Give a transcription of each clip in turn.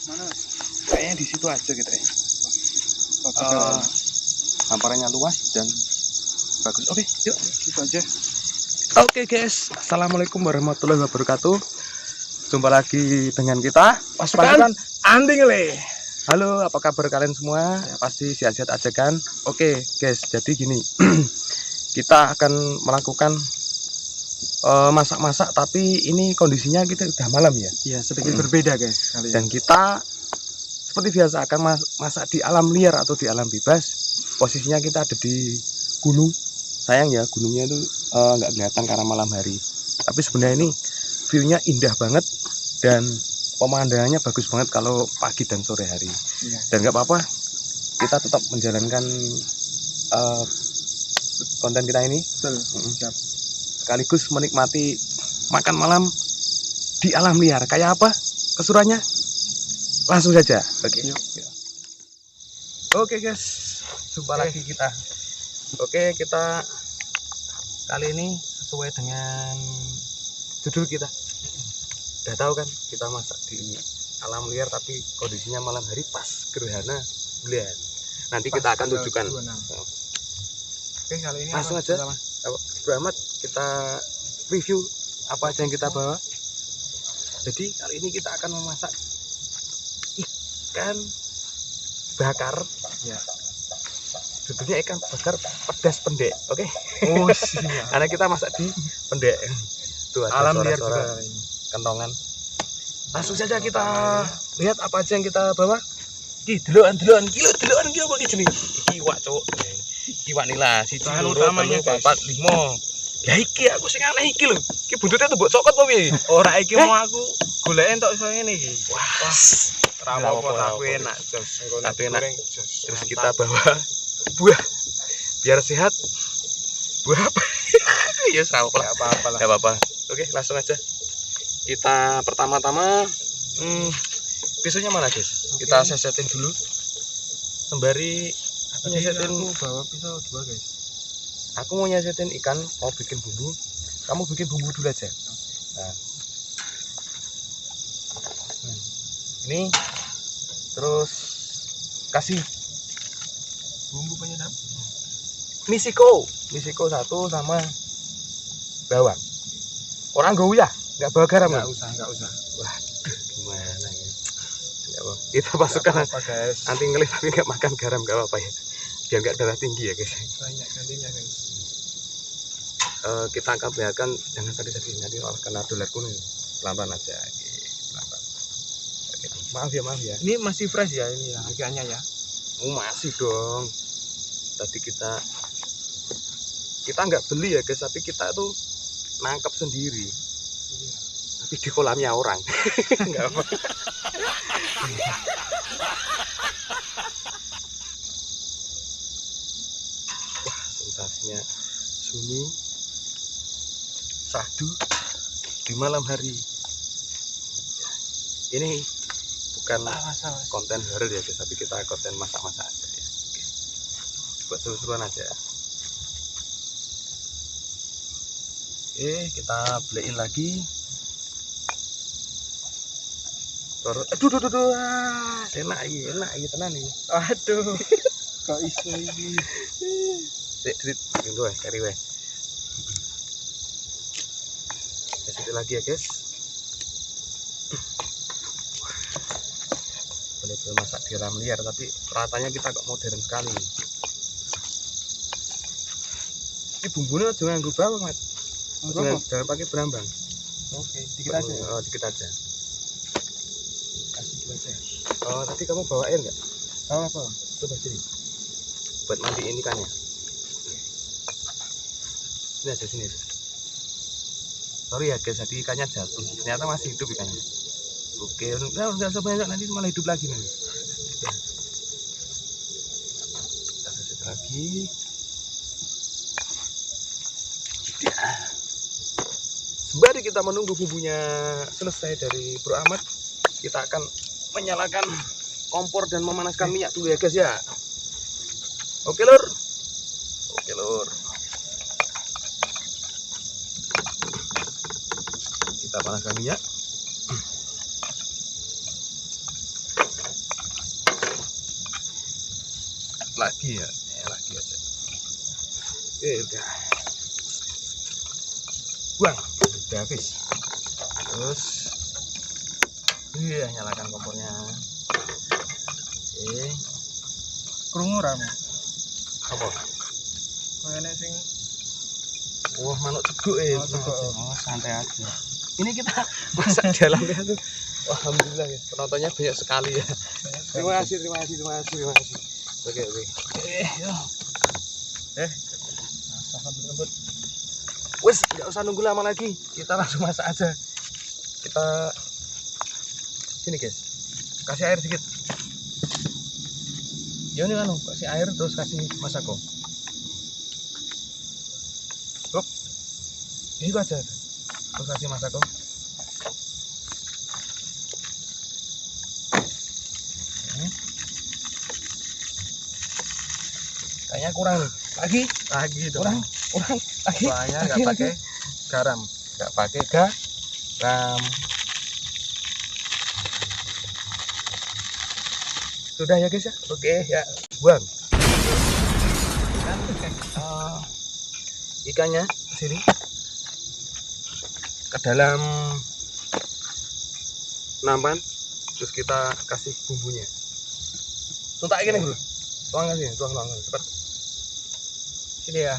Mana? Kayaknya di situ aja gitu ya. Hamparannya luas dan bagus. Oke, yuk Gitu aja. Oke guys, assalamualaikum warahmatullahi wabarakatuh. Jumpa lagi dengan kita Pasukan Anding Le. Halo, apa kabar kalian semua? Ya, pasti sehat-sehat aja kan? Oke guys, jadi gini kita akan melakukan masak-masak, tapi ini kondisinya kita udah malam ya. Iya, sedikit berbeda guys kali Dan ini. kita seperti biasa akan masak di alam liar atau di alam bebas. Posisinya kita ada di gunung. Sayang ya, gunungnya itu nggak kelihatan karena malam hari. Tapi sebenarnya ini view-nya indah banget dan pemandangannya bagus banget kalau pagi dan sore hari. Iya. Dan nggak apa-apa, kita tetap menjalankan konten kita ini. Betul. Siap. Sekaligus menikmati makan malam di alam liar. Kayak apa kesurannya? Langsung saja. Oke. Yuk. Oke guys, jumpa lagi kita. Oke, kita kali ini sesuai dengan judul kita. Udah tahu kan, kita masak di alam liar tapi kondisinya malam hari pas gerhana bulan. Nanti kita akan tunjukkan. Oke, kali ini Langsung apa? aja. Bro Ahmad, kita review apa aja yang kita bawa. Jadi kali ini kita akan memasak ikan bakar. Ya. Judulnya ikan bakar pedas pendek. Oke. Oh, siap. Karena kita masak di pendek. Tuh ada Alam liar juga suara-suara kali ini. kentongan. Langsung saja kita lihat apa aja yang kita bawa. Ki delokan kilo apa ki jenenge? Iki iwak, Cuk. Iwak nila siji Bahan loro utamanya, telu guys. papat lima. Lah iki aku sing aneh iki lho. Ki buntutnya tuh mbok cokot apa piye? Ora iki mau aku goleken tok iso ngene iki. Wah. Ora apa-apa, Ora aku apa-apa. enak, Jos. Tapi enak. Goreng, Jos. Terus Mantap. kita bawa buah biar sehat. Buah apa? Ya salah. Nggak apa-apa lah. Gak apa-apa. Oke, langsung aja. Kita pertama-tama pisaunya mana guys? Oke. Kita sesetin dulu. Sembari aku Ini nyesetin, aku bawa pisau 2 guys. aku mau nyesetin ikan, mau bikin bumbu. Kamu bikin bumbu dulu aja. Nah. Ini terus kasih Bumbu penyedap. misiko 1 sama bawang. Orang gak ya? Nggak bawa garam ya? Enggak usah. Waduh, gimana ya? Nggak apa. Kita masukkan Nggak apa-apa, guys. nanti ngelis tapi nggak makan garam, nggak apa-apa ya. Biar nggak darah tinggi ya guys. Banyak gantinya guys. Kita akan biarkan jangan tadi nanti orang kena dolar kuning. Pelan-pelan aja. Oke, pelan-pelan. Oke, maaf ya. Ini masih fresh ya ini ya ikannya ya. Oh, masih dong. Tadi kita nggak beli ya guys, tapi kita tuh nangkap sendiri. Iya. Tapi di kolamnya orang. Nggak apa. Wah, sensasinya sunyi sadu di malam hari. Ini bukan konten horor ya guys, tapi kita konten masak-masak aja ya. Oke. Buat seru-seruan aja. Oke, kita beliin lagi. Aduh, enak iki tenan iki. Aduh. Kok iso ini? Sik, drit, nggo wae, kari wae. Kasih lagi ya, guys. Boleh masak di alam liar, tapi peratannya kita kok modern sekali. Ini bumbunya jangan nganggo bawang, Mat. Jangan pakai berambang. Oke, dikit aja. Oh, dikit aja. Kasih 2 aja. Oh, tadi kamu bawa air nggak? Tahu apa? Coba sini. Buat mandiin ikannya. Ini aja sini. Sorry ya guys, tadi ikannya jatuh. Ternyata masih hidup ikannya. Oke, nggak usah banyak, nanti malah hidup lagi nih. Kita seset lagi. Sembari kita menunggu bumbunya selesai dari Bro Ahmad, kita akan menyalakan kompor dan memanaskan minyak dulu ya guys ya. Oke lur. Kita panaskan minyak. lagi ya, lagi aja. Oke, udah. Buang, udah habis. Terus, iya nyalakan kompornya. Oke. Krungu rame. Apa? Kayaknya sing Wah, manuk ceguk Oh, ceguk. Oh, santai aja. Ini kita masak jalannya tuh. Alhamdulillah ya, penontonnya banyak sekali ya. Terima kasih. Oke. Yo. masakan berebut. Wes, nggak usah nunggu lama lagi. Kita langsung masak aja. Kita sini guys. Kasih air sedikit. Ya ini anu, kasih air terus kasih masako. Hop. Itu aja. Terus kasih masako. Kayaknya kurang nih. Lagi dong. Kurang lagi. Soalnya nggak pakai garam. Sudah ya guys ya. Oke ya, buang. Ikannya sini ke dalam nampan, terus kita kasih bumbunya. Tuntak gini bro. Tuang cepat. Sini ya.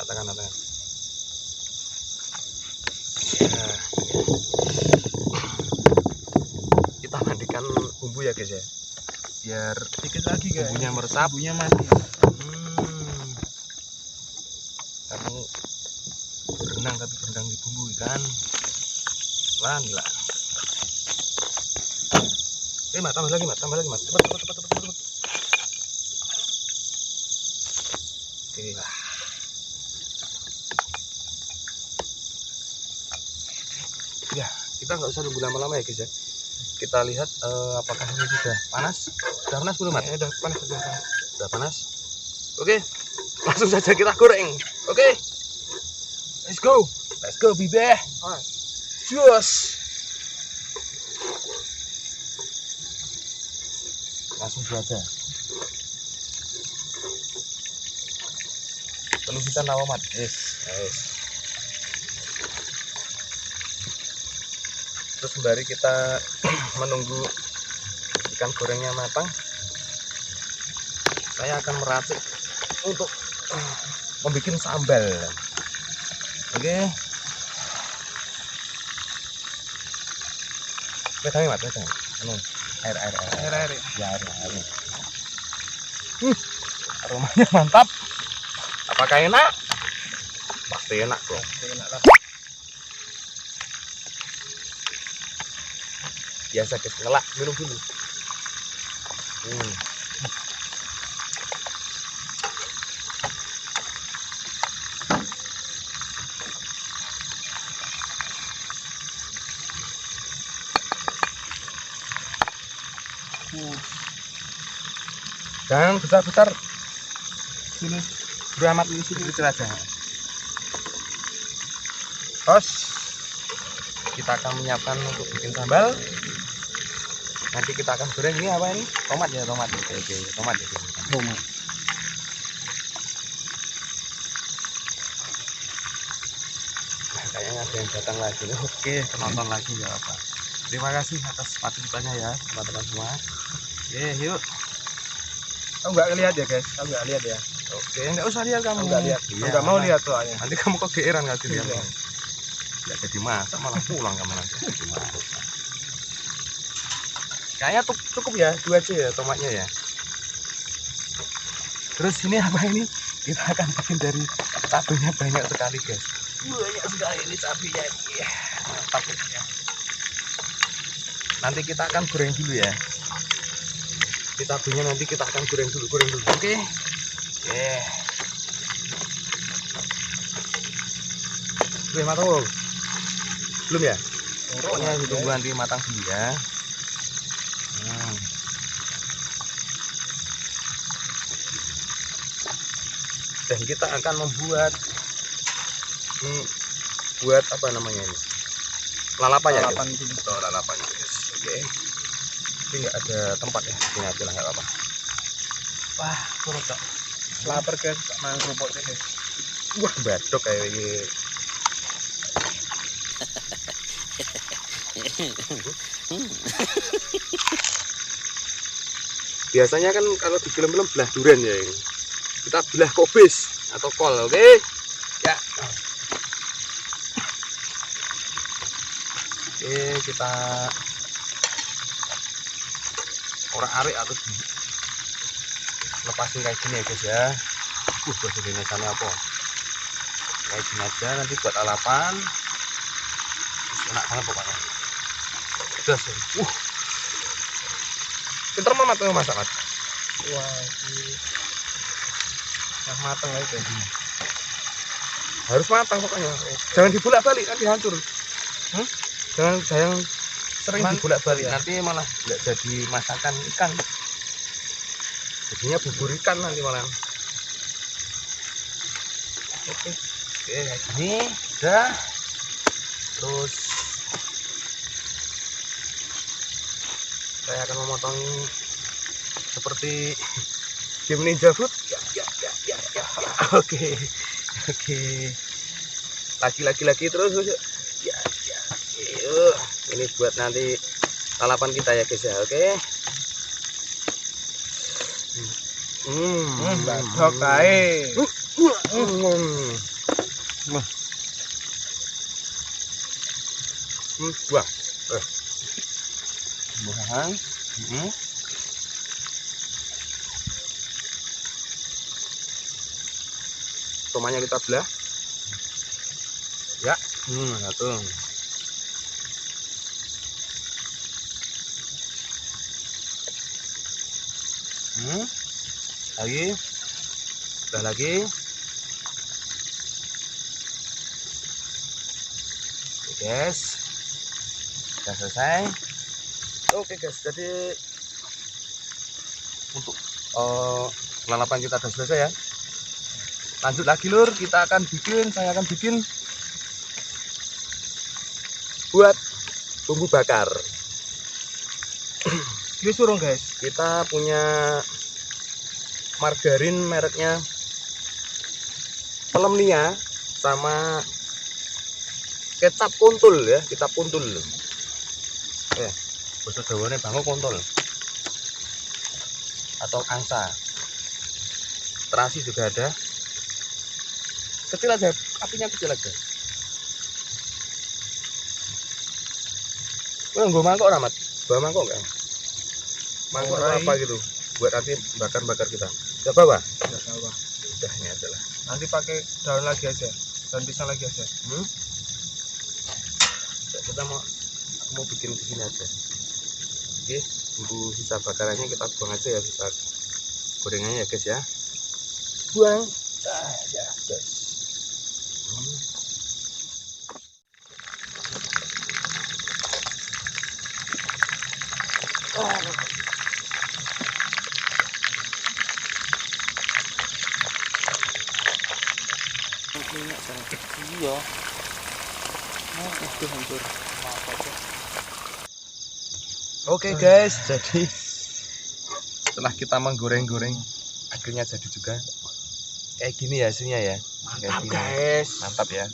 Tangan. Nah. Kita mandikan bumbu ya guys ya, biar Dikit lagi guys. bumbunya meresap. Bumbunya mati. Kamu berenang tapi berenang di bumbu ikan. Lan. Mat, tambah lagi mat. Cepat. Oke lah. Ya, kita nggak usah nunggu lama-lama ya guys ya. Kita lihat apakah ini sudah panas. Sudah panas belum mat? Udah panas. Sudah panas. Oke, langsung saja kita goreng. Oke, let's go bibe. Jos. Langsung saja. Perlu kita nawamat. Yes. Terus sembari kita menunggu ikan gorengnya matang, saya akan meracik untuk membuat sambal. Oke. Pedangnya mat. Air. Ya, air. Aromanya mantap. Apakah enak? Pasti enak dong. Enak lah. Biasa guys, ngelak minum dulu. Jangan besar-besar. Sini. Beramat ini kecil aja. Terus kita akan menyiapkan untuk bikin sambal. Nanti kita akan goreng. Ini apa ini? Tomat. Oke, tomat ya. Tomat. Nah, kayaknya ada yang datang lagi. Oke, penonton lagi ya apa. Terima kasih atas partisipannya ya teman-teman semua. Oke, yuk. Kamu nggak lihat ya guys? Kamu nggak lihat ya? Oke, nggak usah lihat kamu. Nggak lihat. Iya, Nggak mau lihat soalnya. Nanti kamu kegeeran nggak dilihat. Iya. Nggak jadi masak malah pulang kamu nanti. Jadi masak. Kayaknya cukup ya, 2 aja ya tomatnya ya. Terus ini apa ini? Kita akan bikin dari cabenya banyak sekali guys. Banyak sekali ini cabenya. Mantap ya. Nanti kita akan goreng dulu ya. Ini cabenya nanti kita akan goreng dulu. Oke. Belum matang belum? Belum ya? Pokoknya ditunggu nanti matang dulu ya. Dan kita akan membuat buat apa namanya ini? Lalapan ya? Lalapan guys. Oke. Ini nggak ada tempat ya, sini aja lah nggak apa-apa. Wah, kurang cok. Lapar guys, tak mangan kerupuk sih guys. Wah, badok kayak ini. Biasanya kan kalau di film-film belah durian ya ini. Kita belah kobis atau kol, oke? Ya. Oke, kita orak-arik atau lepasin kayak gini ya guys ya. Bahasa Indonesia apa? Kayak gini aja nanti buat lalapan. Enak banget pokoknya. Gas. Pinter mama tuh masak, Mat. Wah, ini yang matang lagi guys. Harus matang pokoknya. Jangan dibolak-balik nanti hancur. Jangan sering dibolak-balik nanti malah nggak jadi masakan ikan. Jadinya bubur ikan nanti malah. Oke, kayak gini udah. Terus saya akan memotong seperti game Ninja Fruit. Ya. Oke. Lagi terus. Ya. Ini buat nanti lalapan kita ya guys ya. Oke. Badok kae. Buang. Buang. Tomatnya kita belah. Ya. Satu. Lagi. Belah lagi. Oke, guys. Sudah selesai. Oke guys, jadi untuk lalapan kita sudah selesai ya. Lanjut lagi lur, saya akan bikin buat bumbu bakar. Ini surung guys. Kita punya margarin mereknya Pelemnia sama kecap kuntul ya, kita kuntul. Bahasa Jawane bango kontol atau angsa. Terasi juga ada. Kecil aja, apinya kecil aja. Gue mangkok Ramat, bawa mangkok enggak? Mangkok apa gitu, buat nanti bakar kita. Udah bawa? Enggak tahu. Udah ini aja lah. Nanti pakai daun lagi aja, daun pisang lagi aja. Kita mau bikin di sini aja. Oke, bumbu sisa bakarannya kita buang aja ya, sisa gorengannya ya guys ya. Buang. Ya guys. Iya. Hancur. Oke guys, jadi setelah kita menggoreng-goreng akhirnya jadi juga kayak gini ya hasilnya ya. Mantap guys. Mantap ya.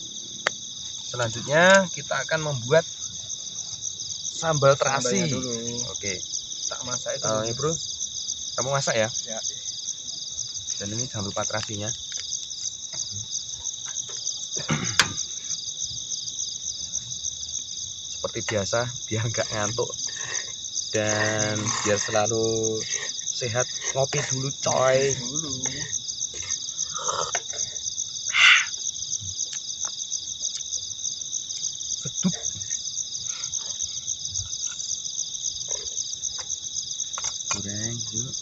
Selanjutnya kita akan membuat sambal terasi dulu. Oke, Tak masak itu. ini bro, kamu masak ya? Ya. Dan ini jangan lupa terasinya. Seperti biasa, biar nggak ngantuk dan biar selalu sehat, ngopi dulu coy. Sedap. Goreng yuk.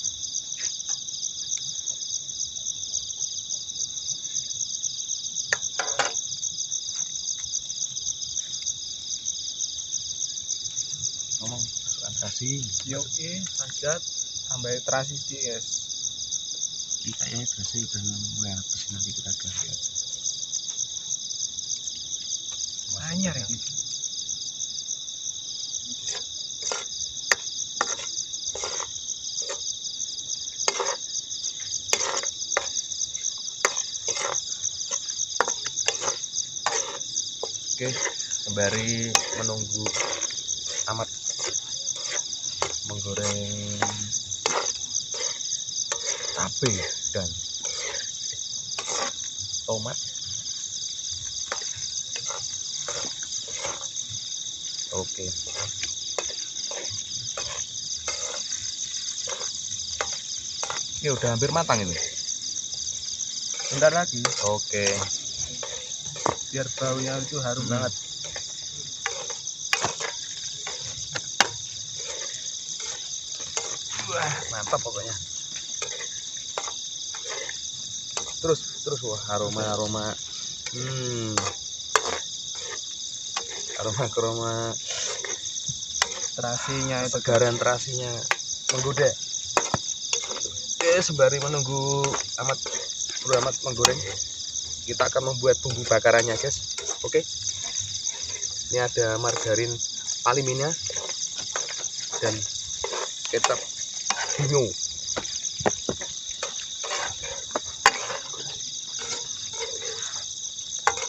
Ngomong masukkan terasi. Yuk, lanjut tambah terasi sedikit guys. Kita ya terasi udah mulai habis, nanti kita ganti aja. Anyar ya. Oke, sembari menunggu Amat menggoreng cabe dan tomat. Oke. Ini udah hampir matang ini. Bentar lagi. Oke. Biar baunya itu harum banget. Wah, mantap pokoknya. Terus wah, aroma aroma Terasinya itu segaran terasinya menggoda. Oke, sembari menunggu Bro Amat menggoreng, kita akan membuat bumbu bakarannya, guys. Oke, ini ada margarin Alimina dan kecap Binyo.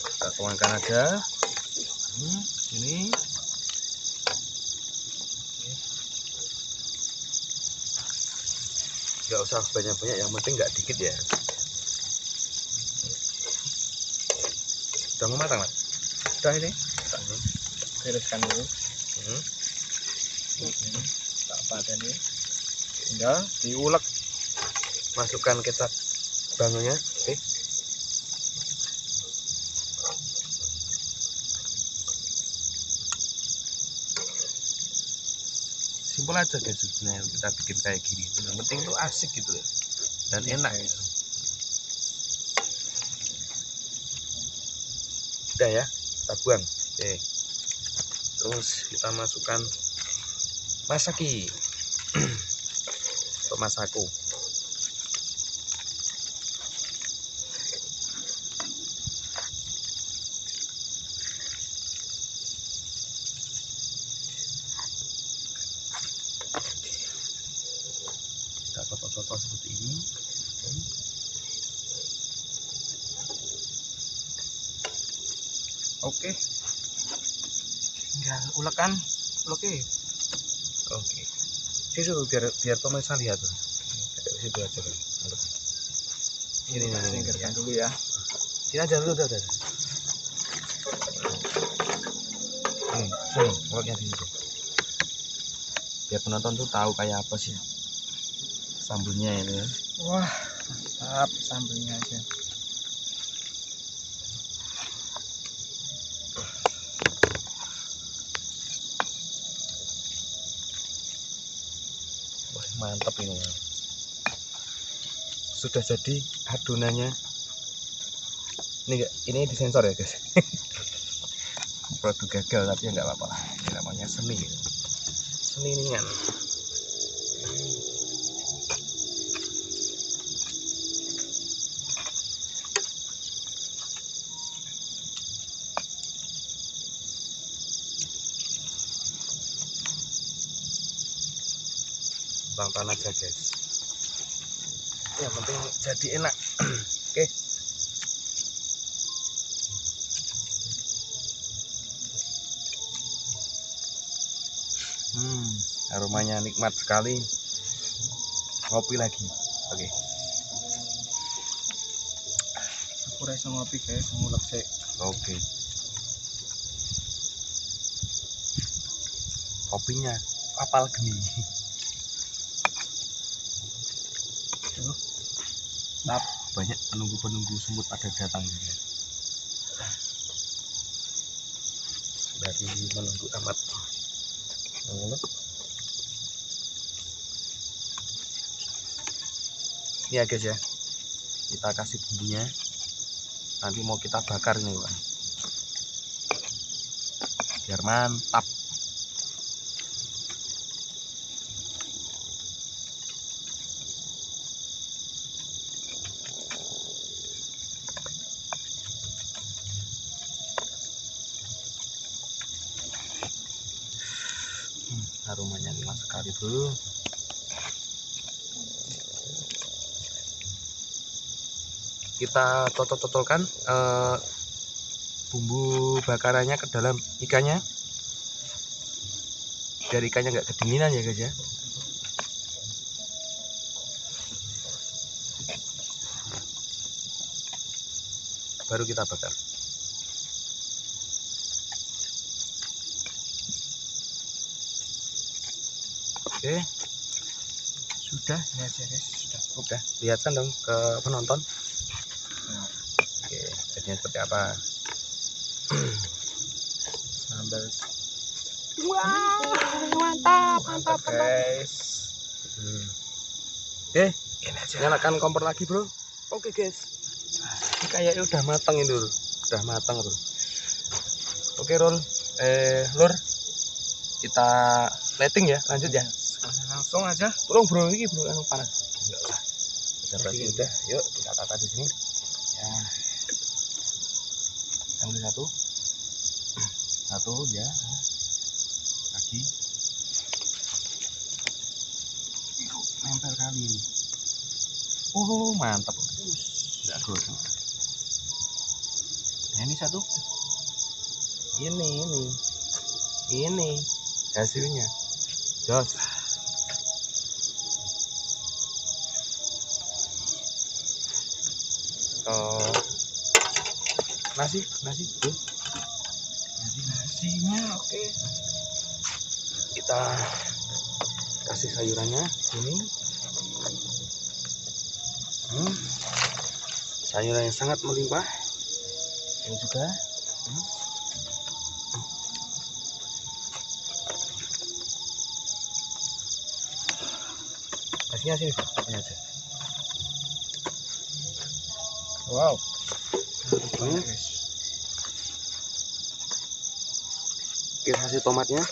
Kita tuangkan aja ini. Nggak usah banyak-banyak, yang penting nggak dikit ya. Udah mau matang, Mas? udah ini. Tiriskan dulu. Tak paten ini. Tinggal diulek. Masukkan kecap bangonya. Oke. Simpel aja guys, sebenarnya kita bikin kayak gini. Yang penting tuh asik gitu ya, dan enak gitu. Udah ya, kita buang. Oke. Terus kita masukkan masaki atau masako. Kita cocok-cocok seperti ini. Oke. Tinggal ulekan. Oke. Oke. Situ biar pemirsa lihat tuh. Situ aja kan. Ini Singkirkan dulu ya. Sini aja dulu, udah. Sini, pokoknya di situ. Biar penonton tuh tahu kayak apa sih sambelnya ini. Wah, mantap sambelnya aja. Wah, mantap ini. Sudah jadi adonannya. Ini disensor ya, guys. Produk gagal tapi ya nggak apa-apa lah. Ini namanya seni. Seni ringan. Bangtan aja, guys. Yang penting jadi enak. Oke. Aromanya nikmat sekali. Ngopi lagi. Oke. Aku rasa ngopi guys, ngulek sih. Oke. Kopinya apal geni. Banyak penunggu semut pada datang juga. Dari menunggu Amat. Ini ya guys ya, kita kasih bumbunya. Nanti mau kita bakar nih Pak, biar mantap. Aromanya nikmat sekali bro. Kita cocok-cocokkan bumbu bakarannya ke dalam ikannya, biar ikannya nggak kedinginan ya guys ya. Baru kita bakar. Oke, Sudah ya aja guys, sudah. udah lihatkan dong ke penonton. Oke, jadinya seperti apa? Sambal. Mantap guys. Oke, Ini aja. nyalakan kompor lagi bro. Oke guys, ini kayaknya udah matang ini bro, udah matang bro. Oke Lur, kita plating ya, lanjut ya. Langsung aja. Tolong bro, ini bro, anu panas. Enggak lah. Sabar udah, yuk kita tata di sini. Ya. Ambil satu ya. Lagi. Nempel kali ini. Oh mantap. Enggak gosong. Nah, ini satu. Ini hasilnya. Jos. Nasi tuh. Nasinya oke. Kita kasih sayurannya ini. Sayuran yang sangat melimpah. Ini juga. Nasinya sini, ini aja. Wow. Ini. Kita kasih tomatnya.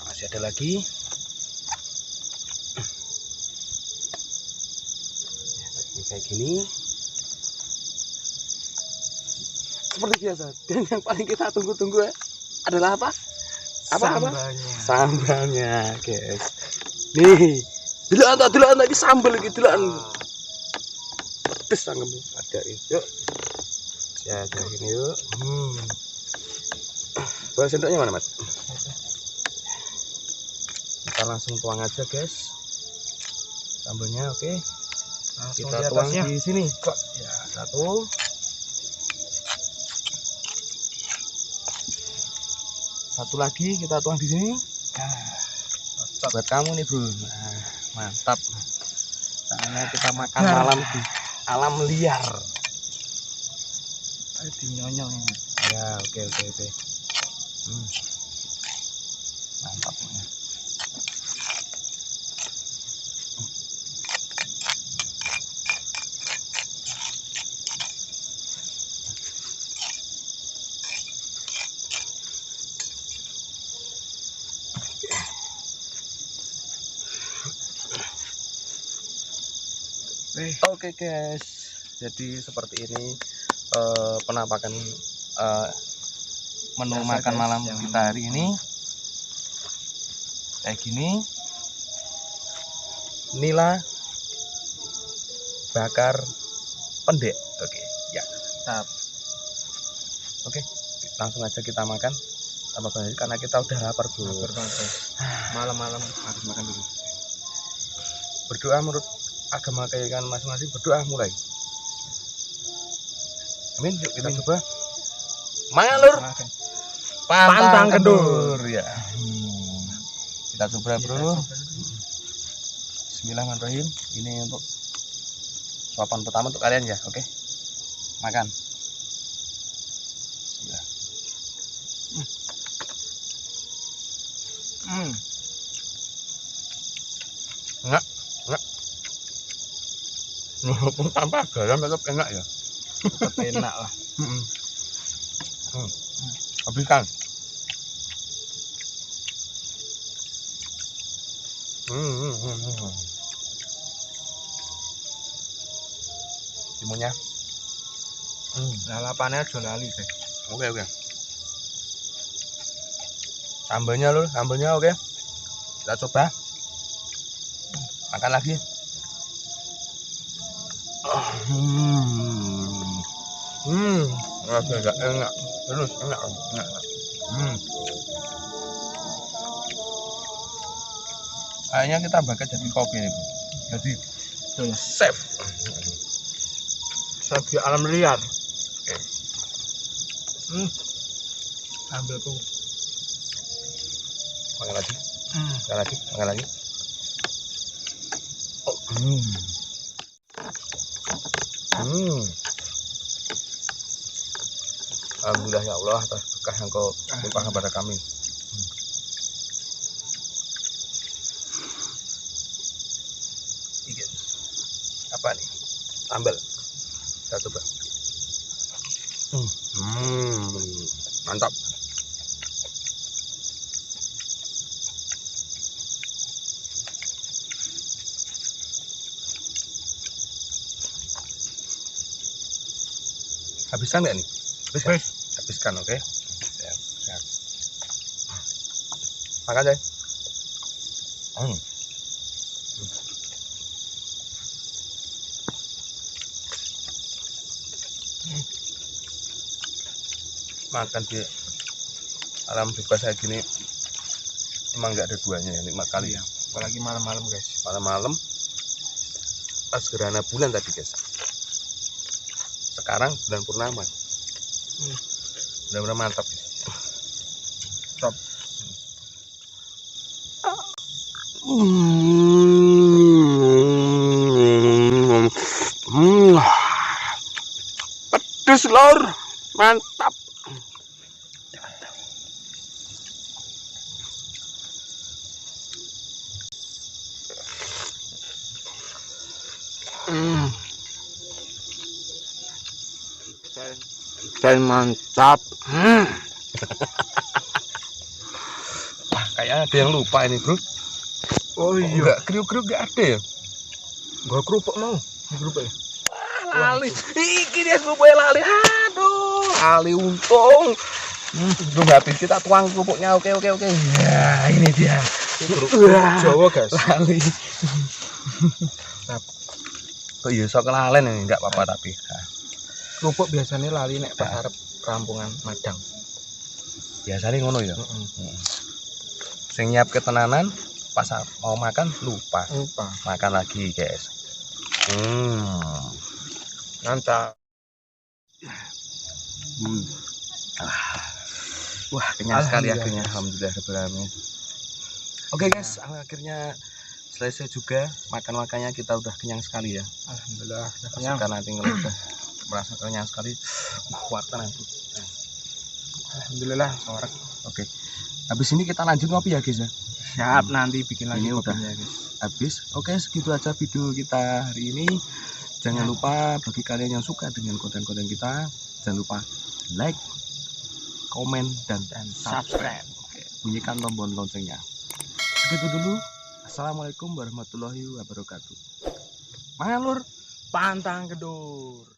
Masih ada lagi. Ini kayak gini. Seperti biasa. Dan yang paling kita tunggu-tunggu adalah apa? Sambalnya. Sambalnya, guys. Nih, dulu anda ini sambal gitu lah. Pedes sanggemu ada yuk. Ya, gini yuk. Bawa sendoknya mana, Mas? Kita langsung tuang aja, guys. Sambalnya oke. Langsung Kita di tuang atasnya. di sini. Kok ya, satu lagi kita tuang di sini. Nah, buat kamu nih bro. Nah, mantap. Saatnya kita makan malam di alam liar. Dinyonyong ini. Ya oke. Mantap ya. Oke guys, jadi seperti ini penampakan menu Biasa, makan guys, malam yang kita hari ini. Kayak gini, nila bakar pendek. Oke, ya. Tap. Oke, langsung aja kita makan tanpa banyak karena kita udah lapar bro. Malam-malam harus makan dulu. Berdoa menurut agama keyakinan masing-masing, berdoa mulai. Amin, yuk kita coba. Mangan lur. Makan. Pantang kendur ya. Kita coba bro. Bismillahirrahmanirrahim. Ini untuk suapan pertama untuk kalian ya, oke? Makan. Bismillah. Enggak. Walaupun tanpa garam tetap enak ya. Tetap enak lah. Habiskan. Timunnya. Lalapannya aja lali guys. Oke. Sambalnya lur, sambalnya oke. Kita coba. Makan lagi. Agak enak. Terus enak. Kayaknya kita bakal jadi koki nih, Bro. Jadi chef. Chef di alam liar. Oke. Ambil tuh. Makan lagi. Makan lagi. Alhamdulillah ya Allah atas berkah yang kau limpahkan kepada kami. Ini apa nih? Sambal. Kita coba. Mantap. Habiskan nggak nih? Habiskan, oke? Siap. Makan deh. Makan di alam bebas kayak gini emang nggak ada duanya ya, nikmat kali ya. Apalagi malam-malam, guys. Malam-malam pas gerhana bulan tadi, guys. Sekarang bulan purnama. Benar-benar mantap, guys. Top. Pedes, lor. Mantap. Dan mantap. Kayaknya ada yang lupa ini, Bro. Oh iya. Enggak, kriuk-kriuk enggak ada ya? Gua kerupuk mau. Kerupuk ya. Lali. Iki dia kerupuknya lali. Aduh, lali untung. Belum habis kita tuang kerupuknya. Oke. Ya, ini dia. Kerupuk Jawa, guys. Lali. Kok iya sok kelalen ini enggak apa-apa tapi. Kerupuk biasanya lali nek pas arep rampungan Madang. Biasanya ngono ya. Sing nyiap ketenanan pas mau makan lupa. Makan lagi, guys. Mantap. Wah, kenyang sekali akhirnya. Alhamdulillah. Oke, guys, akhirnya selesai juga makan-makannya, kita udah kenyang sekali ya. Alhamdulillah. Karena tinggal udah merasa kenyang sekali. Kuatan nanti. Alhamdulillah, sorak. Oke. Habis ini kita lanjut ngopi ya, guys ya. Siap, nanti bikin lagi ini udah kopinya, guys. Habis. Oke, segitu aja video kita hari ini. Jangan lupa bagi kalian yang suka dengan konten-konten kita, jangan lupa like, komen, dan subscribe. Oke, bunyikan tombol loncengnya. Segitu dulu. Assalamualaikum warahmatullahi wabarakatuh. Mangan, Lur. Pantang kedur.